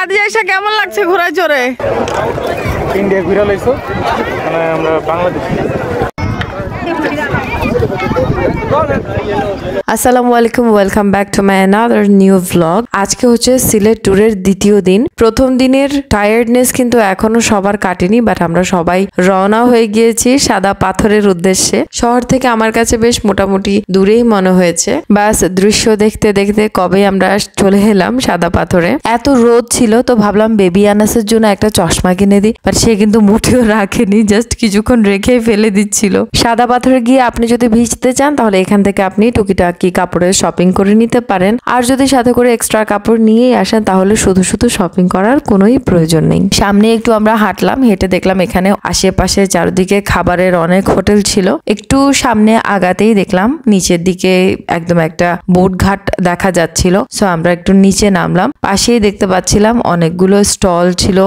খাদিজা আয়েশা কেমন লাগছে ঘোড়ায় চড়ে? ইন্ডিয়া ঘুরে লাইছো মানে আমরা বাংলাদেশি। আসসালামু আলাইকুম, welcome back to my another new vlog. আজকে হচ্ছে সিলেট ট্যুরের দ্বিতীয় দিন। প্রথম দিনের টায়ার্ডনেস কিন্তু এখনো সবার কাটেনি, বাট আমরা সবাই রওনা হয়ে গিয়েছি সাদা পাথরের উদ্দেশ্যে। শহর থেকে আমার কাছে বেশ মোটামুটি দূরেই মনে হয়েছে। বাস দৃশ্য দেখতে দেখতে কবে আমরা চলে এলাম সাদা পাথরে। এত রোদ ছিল তো ভাবলাম বেবি আনাসের জন্য একটা চশমা কিনে দিই, বাট সে কিন্তু মোটেও রাখেনি, জাস্ট কিছুক্ষণ রেখে ফেলে দিচ্ছিল। সাদা পাথরে গিয়ে আপনি যদি ভিজতে চান তাহলে এখান থেকে আপনি টুকিটাকি কাপড়ের শপিং করে নিতে পারেন। আর যদি সাথে করে এক্সট্রা কাপড় নিয়েই আসেন তাহলে শুধু শুধু শপিং করার কোনোই প্রয়োজন নেই। সামনে একটু আমরা হাঁটলাম, হেঁটে দেখলাম এখানে আশেপাশে চারদিকে খাবারের অনেক হোটেল ছিল। একটু সামনে আগাতেই দেখলাম নিচের দিকে একদম একটা বোট ঘাট দেখা যাচ্ছিল। সো আমরা একটু নিচে নামলাম, পাশেই দেখতে পাচ্ছিলাম অনেকগুলো স্টল ছিল।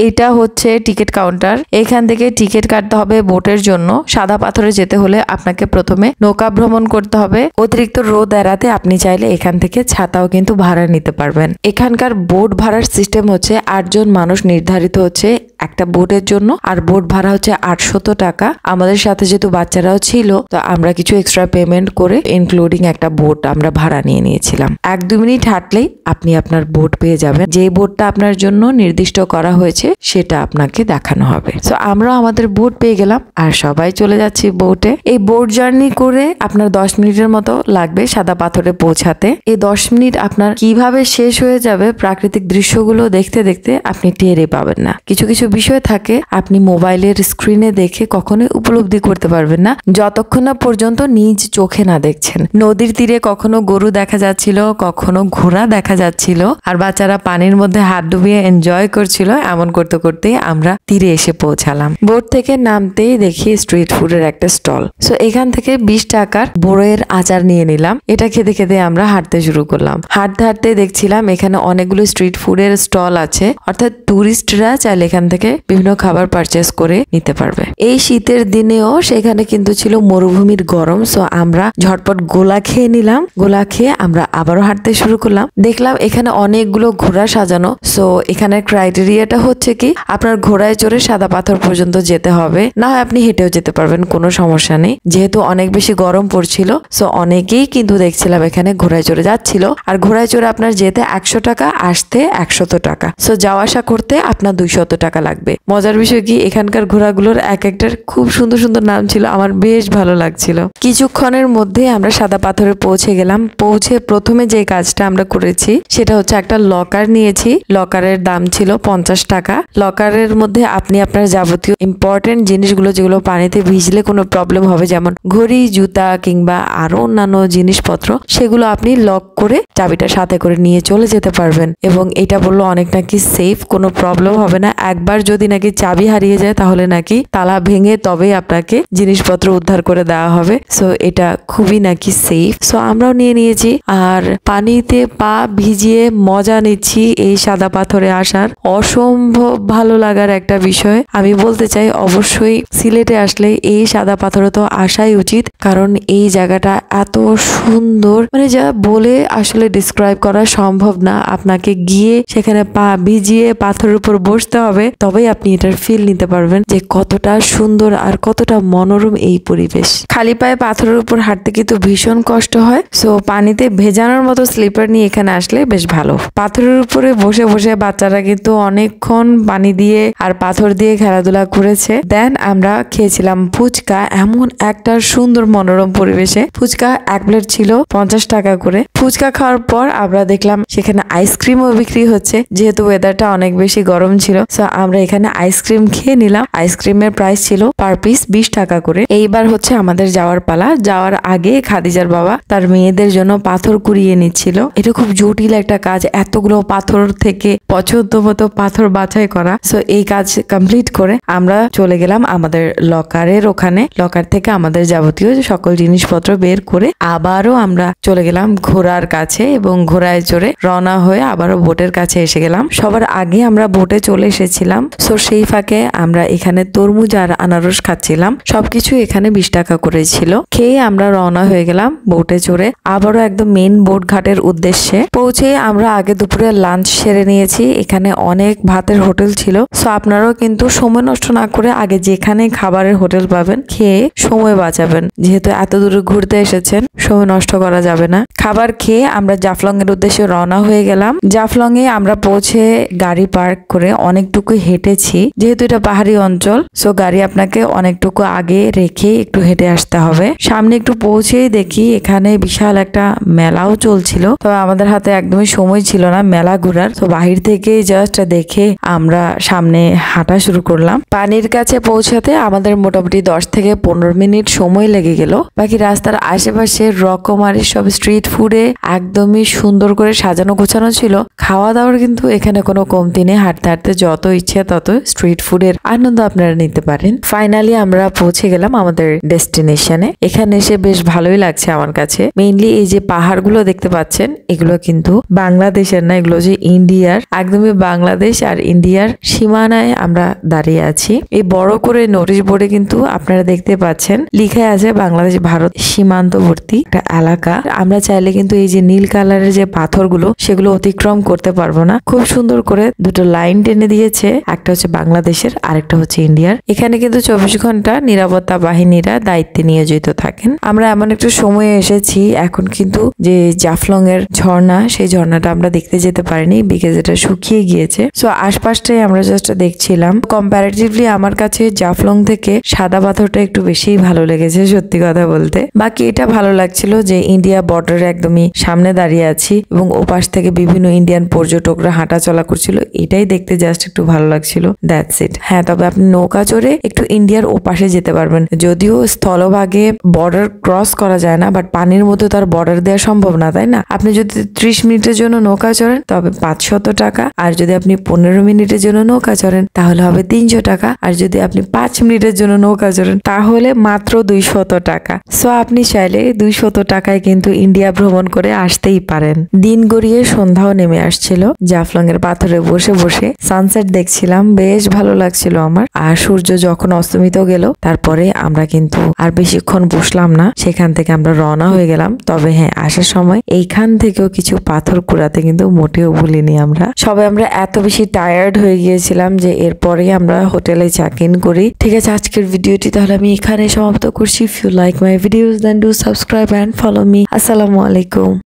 এটা হচ্ছে টিকিট কাউন্টার, এখান থেকে টিকিট কাটতে হবে বোটের জন্য। সাদা পাথরে যেতে হলে আপনাকে প্রথমে নৌকা ভ্রমণ করতে হবে। অতিরিক্ত রোদ এড়াতে আপনি চাইলে এখান থেকে ছাতাও কিন্তু ভাড়া নিতে পারবেন। এখানকার বোট ভাড়ার সিস্টেম হচ্ছে 8 জন মানুষ নির্ধারিত হচ্ছে একটা বোটের জন্য, আর বোট ভাড়া হচ্ছে 800 টাকা। আমাদের সাথে যেহেতু বাচ্চারাও ছিল তো আমরা কিছু এক্সট্রা পেমেন্ট করে ইনক্লুডিং একটা বোট আমরা ভাড়া নিয়ে নিয়েছিলাম। 1-2 মিনিট হাঁটলেই আপনি আপনার বোট পেয়ে যাবেন। যে বোটটা আপনার জন্য নির্দিষ্ট করা হয়েছে সেটা আপনাকে দেখানো হবে। তো আমরা আমাদের বোট পেয়ে গেলাম আর সবাই চলে যাচ্ছি বোটে। এই বোট জার্নি করে আপনার 10 মিনিটের মতো লাগবে সাদা পাথরে পৌঁছাতে। এই 10 মিনিট আপনার কিভাবে শেষ হয়ে যাবে প্রাকৃতিক দৃশ্যগুলো দেখতে দেখতে আপনি টেরই পাবেন না। কিছু কিছু বিষয় থাকে আপনি মোবাইলের স্ক্রিনে দেখে কখনোই উপলব্ধি করতে পারবেন না যতক্ষণ না পর্যন্ত নিজ চোখে না দেখছেন। নদীর তীরে কখনো গরু দেখা যাচ্ছিল, কখনো ঘোড়া দেখা যাচ্ছিল, আর বাচ্চারা পানির মধ্যে হাত ডুবিয়ে এনজয় করছিল। এমন করতে করতে আমরা তীরে এসে পৌঁছালাম। বোট থেকে নামতেই দেখি স্ট্রিট ফুডের একটা স্টল। সো এখান থেকে 20 টাকার বড়ের আচার নিয়ে নিলাম। এটা খেতে খেতে আমরা হাঁটতে শুরু করলাম। হাঁটতে হাঁটতে দেখছিলাম এখানে অনেকগুলো স্ট্রিট ফুডের স্টল আছে, অর্থাৎ টুরিস্টরা চাইলে এখান থেকে বিভিন্ন খাবার পারচেস করে নিতে পারবে। এই শীতের দিনেও সেখানে কিন্তু ছিল মরুভূমির গরম। সো আমরা ঝটপট গোলা খেয়ে নিলাম। গোলা খেয়ে আমরা আবারও হাঁটতে শুরু করলাম। দেখলাম এখানে অনেকগুলো ঘোড়া সাজানো। সো এখানের ক্রাইটেরিয়াটা হচ্ছে কি আপনার ঘোড়ায় চড়ে সাদা পাথর পর্যন্ত যেতে হবে, না হয় আপনি হেঁটেও যেতে পারবেন, কোনো সমস্যা নেই। যেহেতু অনেক বেশি গরম পড়ছিল সো অনেকেই কিন্তু দেখছিলাম এখানে ঘোড়ায় চড়ে যাচ্ছিল। আর ঘোড়ায় চড়ে আপনার যেতে 100 টাকা, আসতে 100 টাকা। সো যাওয়া আসা করতে আপনার 200 টাকা লাগবে। মজার বিষয় কি এখানকার ঘোড়াগুলোর এক একটার খুব সুন্দর সুন্দর নাম ছিল, আমার বেশ ভালো লাগছিল। কিছুক্ষণের মধ্যে আমরা সাদা পাথরে পৌঁছে গেলাম। পৌঁছে প্রথমে যে কাজটা আমরা করেছি সেটা হচ্ছে একটা লকার নিয়েছি। লকারের দাম ছিল 50 টাকা। লকারের মধ্যে আপনি আপনার যাবতীয় ইম্পর্টেন্ট জিনিসগুলো যেগুলো পানিতে ভিজলে কোনো প্রবলেম হবে, যেমন ঘড়ি, জুতা কিংবা আরো অন্যান্য জিনিসপত্র, সেগুলো আপনি লক করে চাবিটা সাথে করে নিয়ে চলে যেতে পারবেন। এবং এটা বললো অনেক নাকি সেফ, কোনো প্রবলেম হবে না। একবার যদি নাকি চাবি হারিয়ে যায় তাহলে নাকি তালা ভেঙে তবেই আপনাকে জিনিসপত্র উদ্ধার করে দেওয়া হবে। সো এটা খুবই নাকি সেফ। সো আমরাও নিয়ে নিয়েছি আর পানিতে পা ভিজিয়ে মজা নিচ্ছি। এই সাদা পাথরে আসার অসম্ভব ভালো লাগার একটা বিষয়। আমি বলতে চাই অবশ্যই সিলেটে আসলে এই সাদা পাথরে তো আসাই উচিত, কারণ এই জায়গাটা এত সুন্দর, মানে যা বলে আসলে ডিসক্রাইব করা সম্ভব না। আপনাকে গিয়ে সেখানে পা ভিজিয়ে পাথরের উপর বসতে হবে, তবেই আপনি এটার ফিল নিতে পারবেন যে কতটা সুন্দর আর কতটা মনোরম এই পরিবেশ। খালি পায়ে পাথরের উপর হাঁটতে কিন্তু ভীষণ কষ্ট হয়। সো পানিতে ভেজানোর মতো স্লিপার নিয়ে এখানে আসলে বেশ ভালো। পাথরের উপরে বসে বসে বাচ্চারা কিন্তু অনেকক্ষণ পানি দিয়ে আর পাথর দিয়ে খেলাধুলা করেছে। দেন আমরা খেয়েছিলাম ফুচকা। এমন একটা সুন্দর মনোরম পরিবেশে ফুচকা 1 প্লেট ছিল 50 টাকা করে। ফুচকা খাওয়ার পর আমরা দেখলাম সেখানে আইসক্রিমও বিক্রি হচ্ছে, যেহেতু ওয়েদারটা অনেক বেশি গরম ছিল। সো আমরা এখানে আইসক্রিম খেয়ে নিলাম। আইসক্রিমের প্রাইস ছিল পার পিস 20 টাকা করে। এইবার হচ্ছে আমাদের যাওয়ার পালা। যাওয়ার আগে খাদিজার বাবা তার মেয়েদের জন্য পাথর কুড়িয়ে নিচ্ছিল। এটা খুব জটিল একটা কাজ, এতগুলো পাথর থেকে পছন্দ মতো পাথর বাছাই করা। সো এই কাজ কমপ্লিট করে আমরা চলে গেলাম আমাদের লকারের ওখানে। লকার থেকে আমাদের যাবতীয় সকল জিনিসপত্র বের করে আবারও আমরা চলে গেলাম ঘোড়ার কাছে এবং ঘোড়ায় চড়ে রওনা হয়ে আবারও বোটের কাছে এসে গেলাম। সবার আগে আমরা বোটে চলে এসেছিলাম। সো সেই ফাঁকে আমরা এখানে তরমুজ আর আনারস খাচ্ছিলাম। সবকিছু এখানে 20 টাকা করে ছিল। খেয়ে আমরা রওনা হয়ে গেলাম বোটে চড়ে আবারও একদম মেইন বোট ঘাটের উদ্দেশ্যে। পৌঁছে আমরা আগে দুপুরে লাঞ্চ সেরে নিয়েছি। এখানে অনেক ভাতের হোটেল ছিল, সো আপনারাও কিন্তু সময় নষ্ট না করে আগে যেখানে খাবারের হোটেল পাবেন খেয়ে সময় বাঁচাবেন। যেহেতু এত দূরে ঘুরতে এসেছেন, সময় নষ্ট করা যাবে না। খাবার খেয়ে আমরা জাফলং এর উদ্দেশ্যে রওনা হয়ে গেলাম। জাফলং এ আমরা পৌঁছে গাড়ি পার্ক করে অনেকটুকু হেঁটেছি। যেহেতু এটা পাহাড়ি অঞ্চল, সো গাড়ি আপনাকে অনেকটুকু আগে রেখে একটু হেঁটে আসতে হবে। সামনে একটু পৌঁছেই দেখি এখানে বিশাল একটা মেলাও চলছিল। তবে আমাদের হাতে একদমই সময় ছিল না মেলা ঘোরার, তো বাহির থেকে জাস্ট দেখে আমরা সামনে হাঁটা শুরু করলাম। পানির কাছে পৌঁছাতে আমাদের মোটামুটি 10 থেকে 15 মিনিট সময় লেগে গেল। বাকি রাস্তার আশেপাশে রকমারি সব স্ট্রিট ফুডে একদমই সুন্দর করে সাজানো গোছানো ছিল। খাওয়া দাওয়ার কিন্তু এখানে কোনো কমতি নেই। হাঁটতে হাঁটতে যত ইচ্ছে তত স্ট্রিট ফুডের আনন্দ আপনারা নিতে পারেন। ফাইনালি আমরা পৌঁছে গেলাম আমাদের ডেস্টিনেশনে। এখানে এসে বেশ ভালোই লাগছে আমার কাছে। মেইনলি এই যে পাহাড়গুলো দেখতে পাচ্ছেন, এগুলো কিন্তু বাংলাদেশের না, এগুলো যে ইন্ডিয়ার। একদমই বাংলাদেশ আর ইন্ডিয়ার সীমানায় আমরা দাঁড়িয়ে আছি। এই বড় করে নোটিশ বোর্ডে কিন্তু আপনারা দেখতে পাচ্ছেন লিখা আছে বাংলাদেশ ভারত সীমান্তবর্তী একটা এলাকা। আমরা চাইলে কিন্তু এই যে নীল কালারের যে পাথরগুলো সেগুলো অতিক্রম করতে পারবো না। খুব সুন্দর করে দুটো লাইন টেনে দিয়েছে, একটা হচ্ছে বাংলাদেশের আরেকটা হচ্ছে ইন্ডিয়ার। এখানে কিন্তু 24 ঘন্টা নিরাপত্তা বাহিনীরা দায়িত্বে নিয়োজিত থাকেন। আমরা এমন একটু সময়ে এসেছি, এখন কিন্তু যে জাফলং এর ঝর্ণা, সেই ঝর্ণাটা আমরা দেখতে যেতে পারিনি বিকজ এটা শুকিয়ে গিয়েছে। সো আশপাশটাই আমরা জাস্ট দেখছিলাম। কম্পারেটিভলি আমার কাছে জাফলং থেকে সাদা পাথরটা একটু বেশি ভালো লেগেছে সত্যি কথা বলতে। বাকি এটা ভালো লাগছিল যে ইন্ডিয়া বর্ডারে একদমই সামনে দাঁড়িয়ে আছি এবং ওপাশ থেকে বিভিন্ন ইন্ডিয়ান পর্যটকরা হাঁটা চলা করছিল। এটাই দেখতে জাস্ট একটু ভালো লাগছিল। That's it. হ্যাঁ, তবে আপনি নৌকা চড়ে একটু ইন্ডিয়ার ওপাশে যেতে পারবেন। যদিও স্থলভাগে বর্ডার ক্রস করা যায় না, বাট পানির মধ্যে তার বর্ডার দেওয়া সম্ভব না, তাই না? আপনি যদি 30 মিনিটের জন্য নৌকা চড়েন তবে 500 টাকা, আর যদি আপনি 15 মিনিটের জন্য নৌকা চড়েন তাহলে হবে 300 টাকা, আর যদি আপনি 5 মিনিটের জন্য নৌকা চড়েন তাহলে মাত্র 200 টাকা। সো আপনি চাইলে 200 টাকায় কিন্তু ইন্ডিয়া ভ্রমণ করে আসতেই পারেন। দিন গড়িয়ে সন্ধ্যাও নেমে আসছিল। জাফলং এর পাথরে বসে বসে সানসেট দেখছিলাম, বেশ ভালো লাগছিল আমার। আর সূর্য যখন অস্তমিত গেল তারপরে আমরা কিন্তু আর বেশিক্ষণ বসলাম না, সেখান থেকে আমরা রওনা হয়ে গেলাম। তবে হ্যাঁ, আসার সময় এইখান থেকেও কিছু পাথর কুড়াতে কিন্তু মোটেও ভুলিনি আমরা। সবাই আমরা এত বেশি টায়ার্ড হয়ে গিয়েছিলাম যে এরপরেই আমরা হোটেলে চেক ইন করি। ঠিক আছে, আজকের ভিডিওটি তাহলে আমি এখানে সমাপ্ত করছি। If you like my videos then do subscribe and follow me. আসসালামু আলাইকুম।